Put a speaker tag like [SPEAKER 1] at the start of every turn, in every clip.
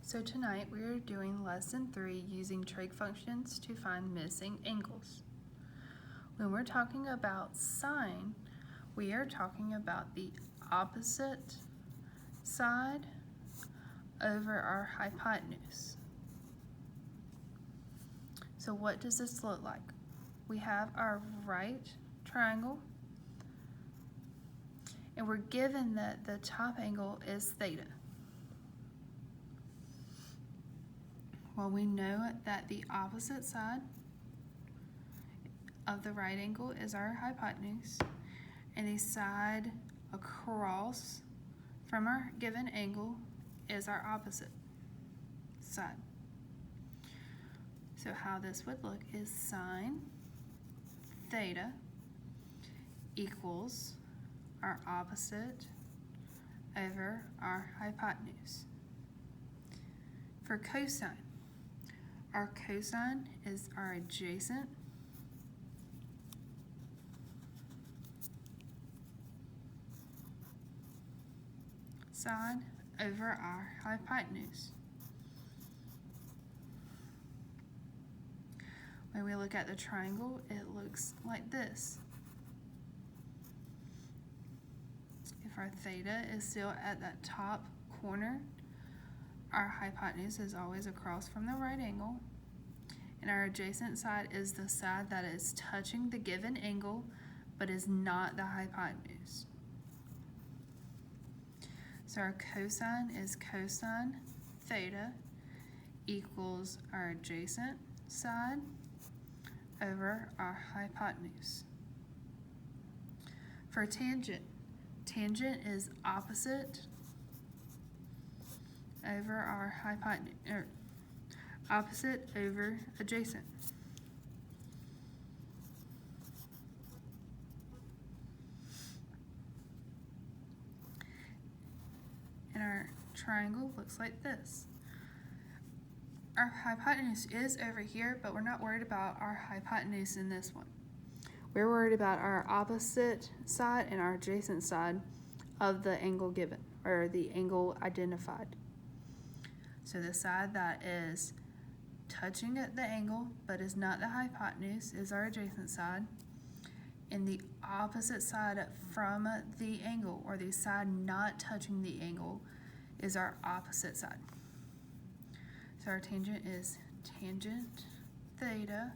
[SPEAKER 1] So tonight we are doing lesson 3 using trig functions to find missing angles. When we're talking about sine, we are talking about the opposite side over our hypotenuse. So what does this look like? We have our right triangle, and we're given that the top angle is theta. Well, we know that the opposite side of the right angle is our hypotenuse, and the side across from our given angle is our opposite side. So how this would look is sine theta equals our opposite over our hypotenuse. For cosine, our cosine is our adjacent side over our hypotenuse. When we look at the triangle, it looks like this. If our theta is still at that top corner, our hypotenuse is always across from the right angle, and our adjacent side is the side that is touching the given angle but is not the hypotenuse. So our cosine is cosine theta equals our adjacent side over our hypotenuse. For tangent, tangent is opposite over our hypotenuse, or opposite over adjacent. And our triangle looks like this. Our hypotenuse is over here, but we're not worried about our hypotenuse in this one. We're worried about our opposite side and our adjacent side of the angle given, or the angle identified. So the side that is touching at the angle but is not the hypotenuse is our adjacent side, and the opposite side from the angle, or the side not touching the angle, is our opposite side. So our tangent is tangent theta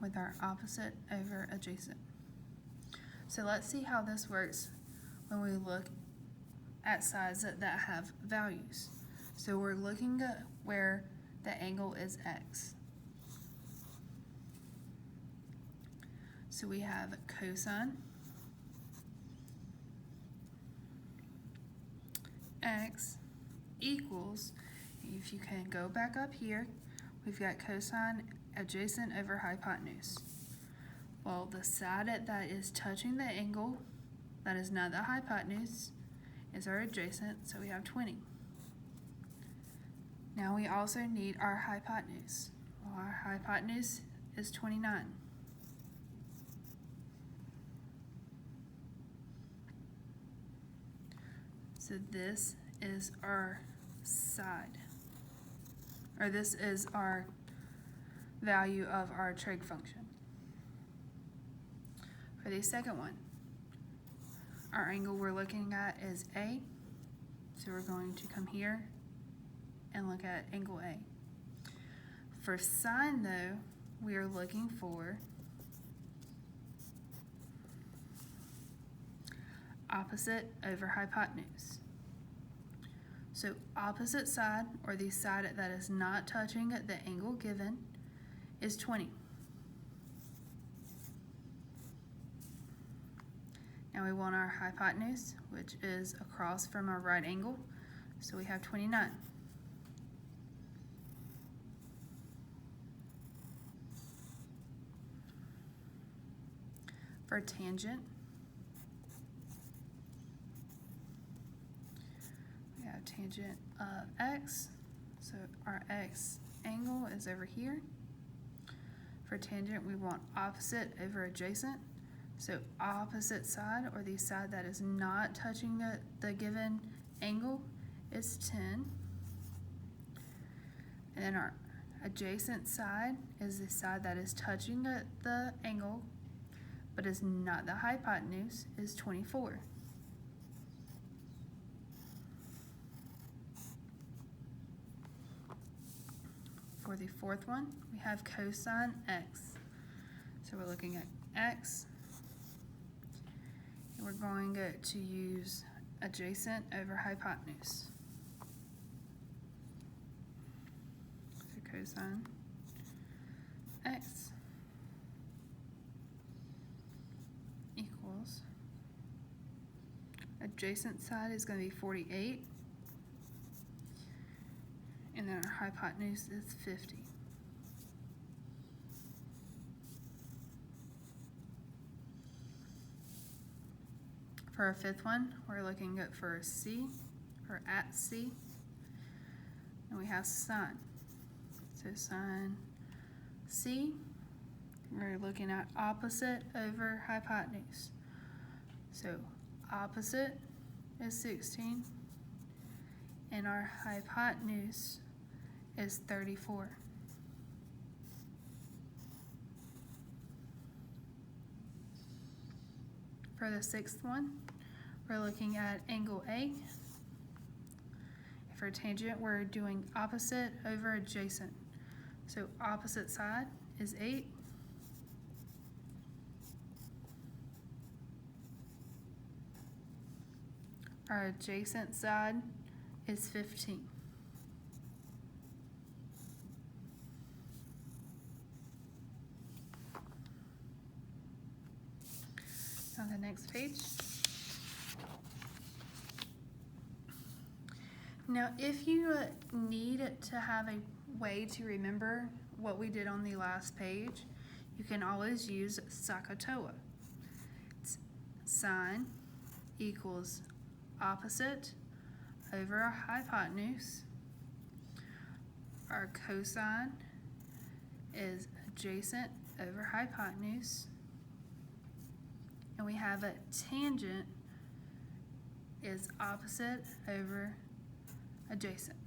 [SPEAKER 1] with our opposite over adjacent. So let's see how this works when we look at sides that have values. So we're looking at where the angle is x. So we have cosine x equals, if you can go back up here, we've got cosine adjacent over hypotenuse. Well, the side that is touching the angle that is not the hypotenuse is our adjacent, so we have 20. Now we also need our hypotenuse. Well, our hypotenuse is 29. So this is our side, or this is our value of our trig function. For the second one, our angle we're looking at is A, so we're going to come here and look at angle A. For sine though, we are looking for opposite over hypotenuse. So opposite side, or the side that is not touching the angle given, is 20. Now we want our hypotenuse, which is across from our right angle, so we have 29. For tangent, we have tangent of x, so our x angle is over here. For tangent, we want opposite over adjacent, so opposite side, or the side that is not touching the given angle, is 10. And then our adjacent side is the side that is touching the angle, but is not the hypotenuse, is 24. For the fourth one, we have cosine x. So we're looking at x, and we're going to use adjacent over hypotenuse. So cosine x equals, adjacent side is going to be 48, and then our hypotenuse is 50. For our fifth one, we're looking for C, or at C, and we have sine. So sine C, we're looking at opposite over hypotenuse. So opposite is 16, and our hypotenuse is 34. For the sixth one, we're looking at angle A. For tangent, we're doing opposite over adjacent. So opposite side is 8. Our adjacent side is 15. On the next page. Now, if you need to have a way to remember what we did on the last page, you can always use SOHCAHTOA. It's sine equals opposite over our hypotenuse. Our cosine is adjacent over hypotenuse. And we have a tangent is opposite over adjacent.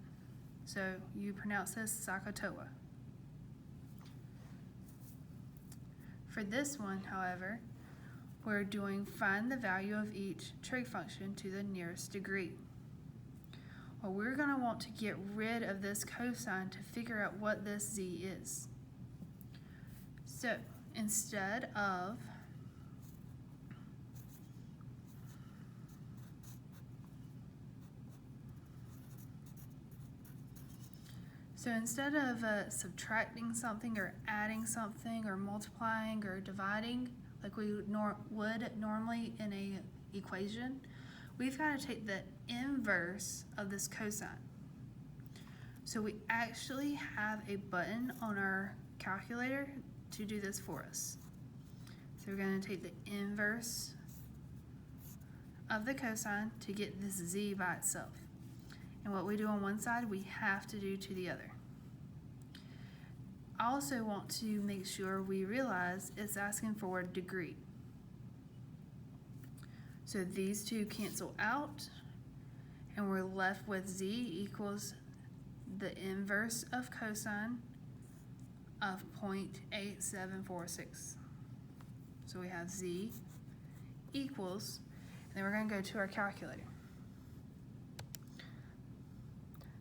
[SPEAKER 1] So you pronounce this SOHCAHTOA. For this one, however, we're doing find the value of each trig function to the nearest degree. Well, we're going to want to get rid of this cosine to figure out what this z is. So instead of subtracting something or adding something or multiplying or dividing like we would normally in an equation, we've got to take the inverse of this cosine. So we actually have a button on our calculator to do this for us. So we're going to take the inverse of the cosine to get this z by itself. And what we do on one side, we have to do to the other. I also want to make sure we realize it's asking for a degree. So these two cancel out, and we're left with z equals the inverse of cosine of 0.8746. So we have z equals, and then we're going to go to our calculator.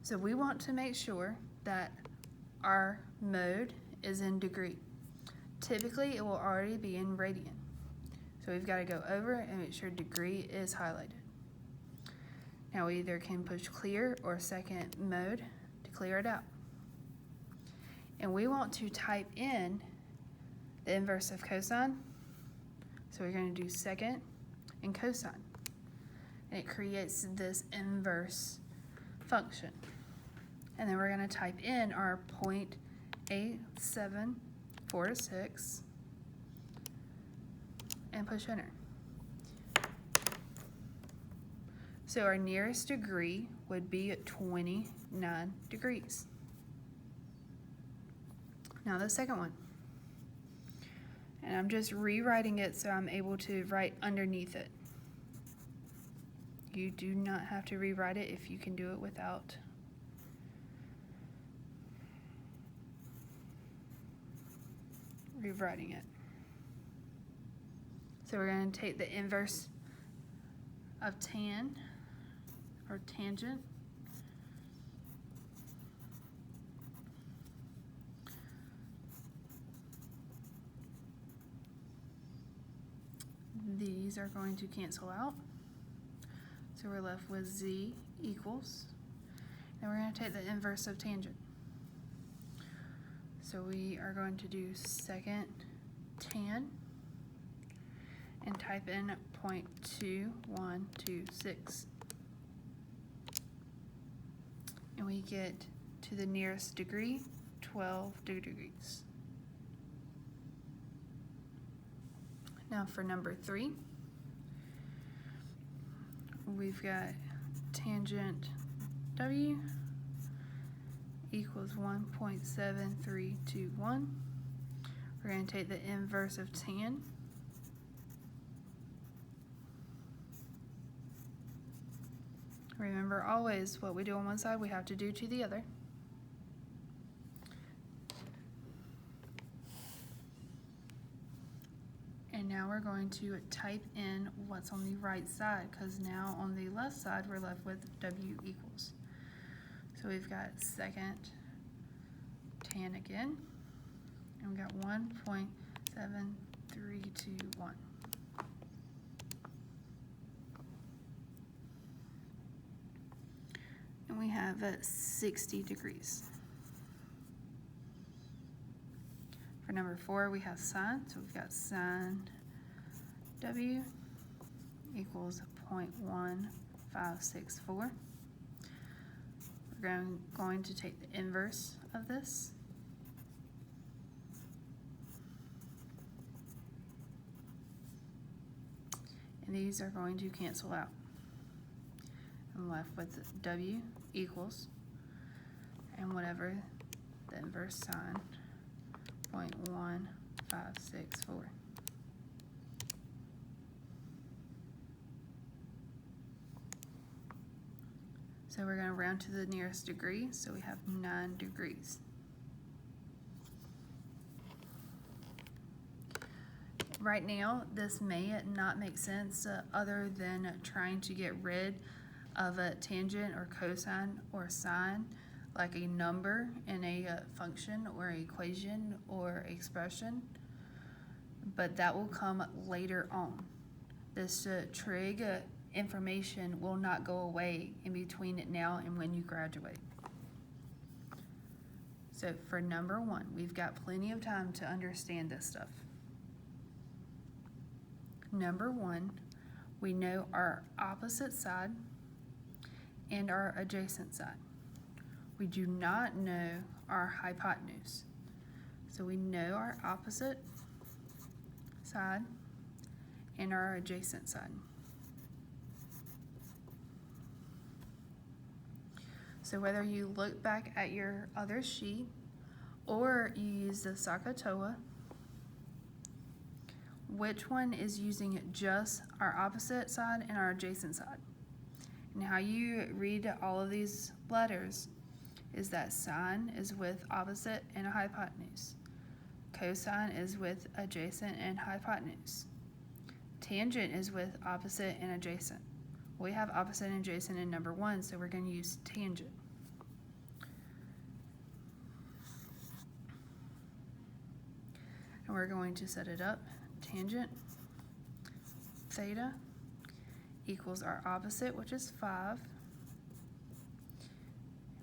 [SPEAKER 1] So we want to make sure that our mode is in degree. Typically, it will already be in radian. So we've got to go over and make sure degree is highlighted. Now we either can push clear or second mode to clear it out. And we want to type in the inverse of cosine. So we're going to do second and cosine. And it creates this inverse function. And then we're going to type in our 0.8746 and push enter. So our nearest degree would be at 29 degrees. Now the second one. And I'm just rewriting it so I'm able to write underneath it. You do not have to rewrite it if you can do it without rewriting it. So we're going to take the inverse of tan, or tangent, these are going to cancel out, so we're left with z equals, and we're going to take the inverse of tangent. So we are going to do second tan and type in 0.2126. And we get to the nearest degree, 12 degrees. Now for number 3, we've got tangent W equals 1.7321. We're going to take the inverse of tan. Remember, always what we do on one side, we have to do to the other. And now we're going to type in what's on the right side, because now on the left side, we're left with W equals. So we've got second tan again, and we got 1.7321. And we have 60 degrees. For number 4, we have sine, so we've got sine W equals 0.1564. We're going to take the inverse of this. And these are going to cancel out. I'm left with W equals, and whatever the inverse sine, 0.1564. So we're going to round to the nearest degree, so we have 9 degrees. Right now, this may not make sense other than trying to get rid of a tangent or cosine or sine, like a number in a function or equation or expression, but that will come later on. This trig information will not go away in between now and when you graduate. So for number 1, we've got plenty of time to understand this stuff. Number 1, we know our opposite side and our adjacent side. We do not know our hypotenuse. So we know our opposite side and our adjacent side. So whether you look back at your other sheet or you use the SOHCAHTOA, which one is using just our opposite side and our adjacent side? And how you read all of these letters is that sine is with opposite and a hypotenuse. Cosine is with adjacent and hypotenuse. Tangent is with opposite and adjacent. We have opposite and adjacent in number 1, so we're going to use tangent. And we're going to set it up. Tangent theta equals our opposite, which is 5,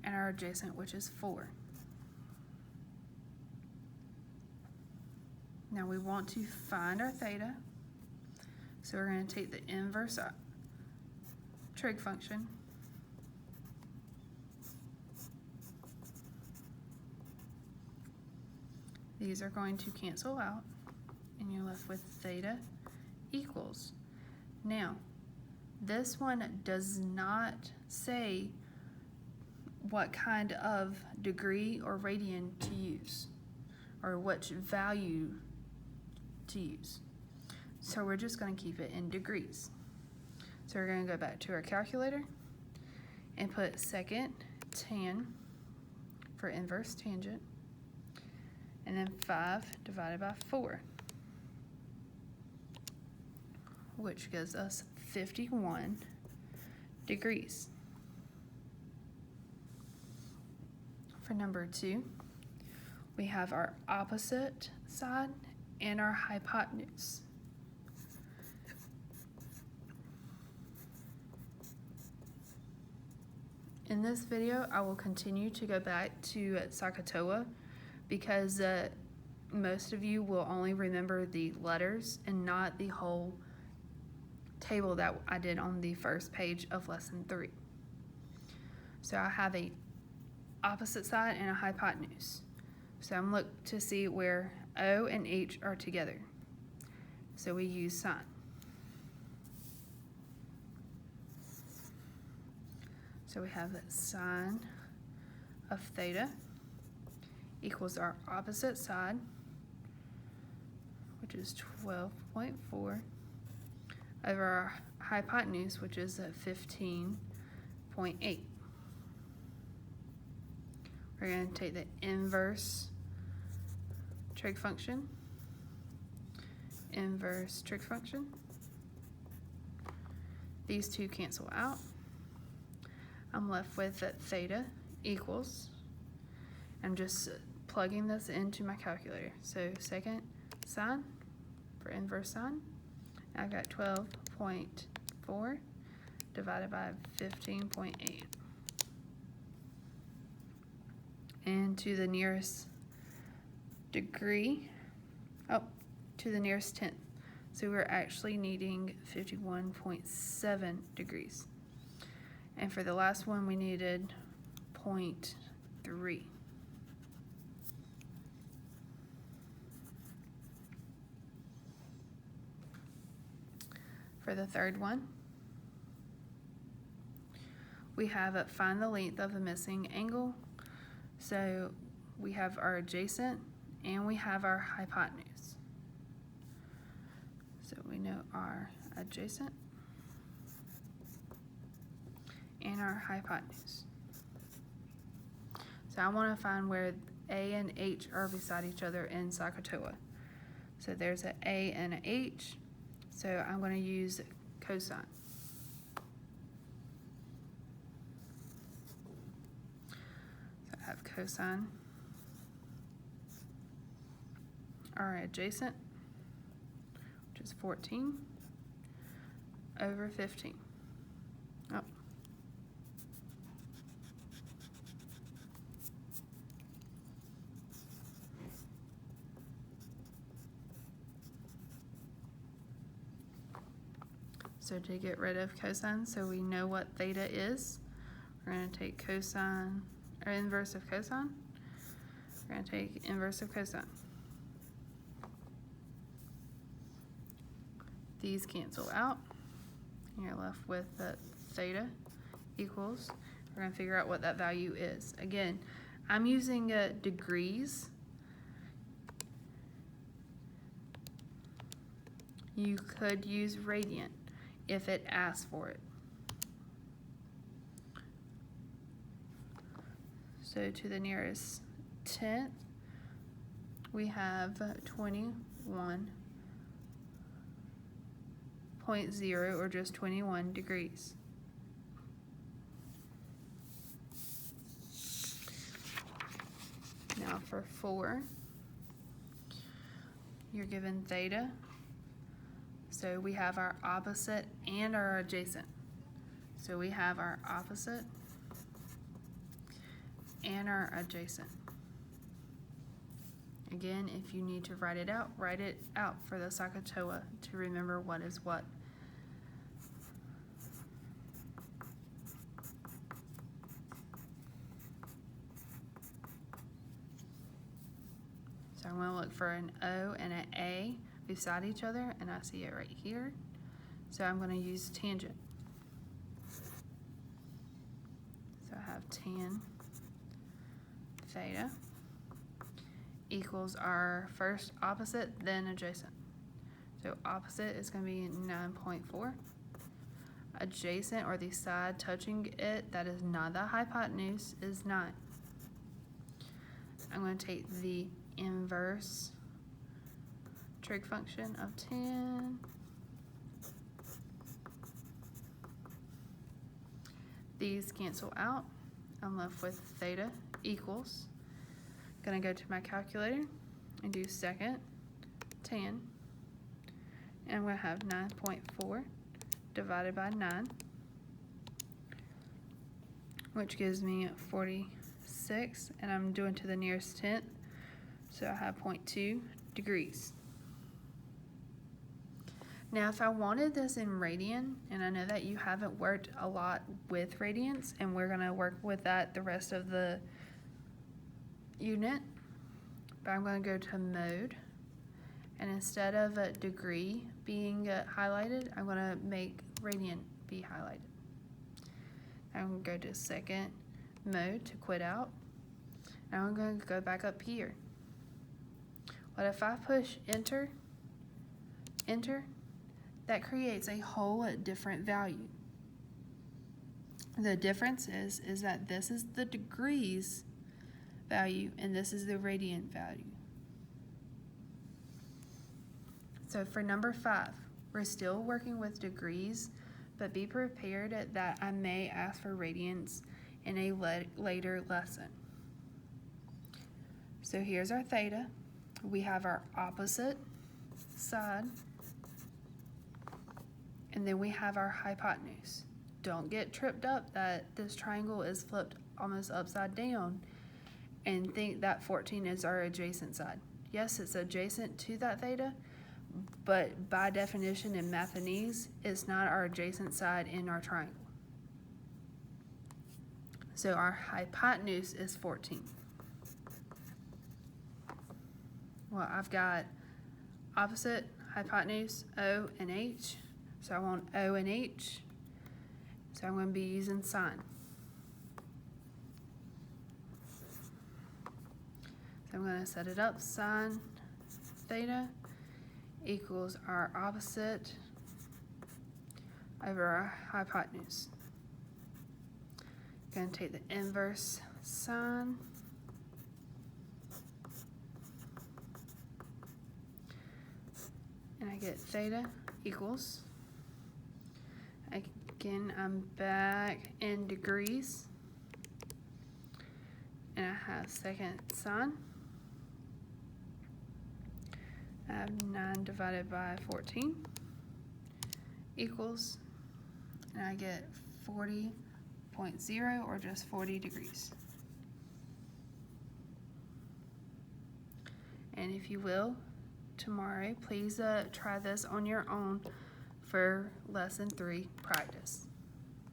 [SPEAKER 1] and our adjacent, which is 4. Now we want to find our theta, so we're going to take the inverse trig function, these are going to cancel out, and you're left with theta equals. Now, this one does not say what kind of degree or radian to use, or which value to use. So we're just going to keep it in degrees. So we're going to go back to our calculator and put second tan for inverse tangent, and then 5 divided by 4, which gives us 51 degrees. For number 2, we have our opposite side and our hypotenuse. In this video, I will continue to go back to SOHCAHTOA because most of you will only remember the letters and not the whole table that I did on the first page of lesson 3. So I have a opposite side and a hypotenuse. So I'm looking to see where O and H are together. So we use sine. So we have that sine of theta equals our opposite side, which is 12.4, over our hypotenuse, which is at 15.8. We're going to take the inverse trig function, These two cancel out. I'm left with that theta equals, I'm just plugging this into my calculator. So second sine for inverse sine, I've got 12.4 divided by 15.8. And to the nearest degree, to the nearest tenth. So we're actually needing 51.7 degrees. And for the last one, we needed 0.3. For the third one, we have find the length of a missing angle. So we have our adjacent and we have our hypotenuse. So we know our adjacent and our hypotenuse. So I want to find where A and H are beside each other in SOHCAHTOA. So there's an A and an H, so I'm going to use cosine. So I have cosine, our adjacent, which is 14, over 15. So to get rid of cosine, so we know what theta is, we're going to take cosine, or inverse of cosine. We're going to take inverse of cosine. These cancel out. And you're left with that theta equals, we're going to figure out what that value is. Again, I'm using degrees. You could use radian if it asks for it. So to the nearest tenth, we have 21.0, or just 21 degrees. Now for 4, you're given theta. So we have our opposite and our adjacent. So we have our opposite and our adjacent. Again, if you need to write it out for the SOHCAHTOA to remember what is what. So I'm going to look for an O and an A beside each other, and I see it right here. So I'm going to use tangent. So I have tan theta equals our first opposite, then adjacent. So opposite is going to be 9.4 adjacent or the side touching it that is not the hypotenuse is 9. I'm going to take the inverse trig function of 10. These cancel out. I'm left with theta equals. Gonna go to my calculator and do second tan. And I'm gonna have 9.4 divided by 9, which gives me 46, and I'm doing to the nearest tenth, so I have 0.2 degrees. Now, if I wanted this in radian, and I know that you haven't worked a lot with radians, and we're gonna work with that the rest of the unit, but I'm gonna go to mode, and instead of a degree being highlighted, I'm gonna make radian be highlighted. I'm gonna go to second mode to quit out, and I'm gonna go back up here. What if I push enter, that creates a whole different value. The difference is that this is the degrees value and this is the radian value. So for number 5, we're still working with degrees, but be prepared that I may ask for radians in a later lesson. So here's our theta. We have our opposite side, and then we have our hypotenuse. Don't get tripped up that this triangle is flipped almost upside down and think that 14 is our adjacent side. Yes, it's adjacent to that theta, but by definition in Mathanese, it's not our adjacent side in our triangle. So our hypotenuse is 14. Well, I've got opposite, hypotenuse, O and H. So I want O and H. So I'm going to be using sine. So I'm going to set it up. Sine theta equals our opposite over our hypotenuse. Going to take the inverse sine. And I get theta equals, again, I'm back in degrees, and I have second sine. I have 9 divided by 14 equals, and I get 40.0, or just 40 degrees. And if you will, tomorrow, please try this on your own for lesson 3 practice.